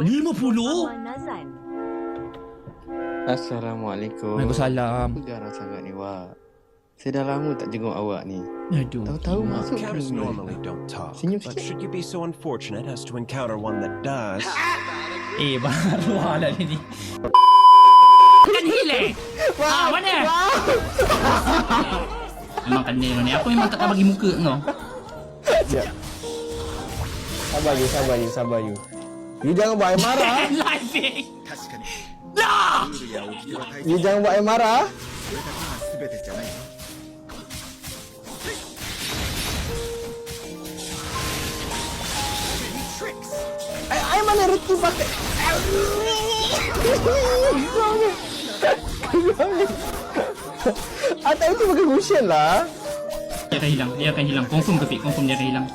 itu? 50? Assalamualaikum. Waalaikumsalam. Garang sangat ni, Wak. Saya dah lama tak jenguk awak ni. Aduh. Tahu-tahu masuk Cats ke normally don't talk, Senyum but sikit. should you be so unfortunate as to encounter one that does, Baru lah ni. Kan hilang. Mana? Memang kena ni. Aku memang takkan bagi muka kau. Sabar you. You jangan buat I marah. Live. Lah. You jangan buat I marah. I mana reti pakai. Atau itu pakai cushion lah. Dia akan hilang. Confirm ke Fik? Confirm dia akan hilang.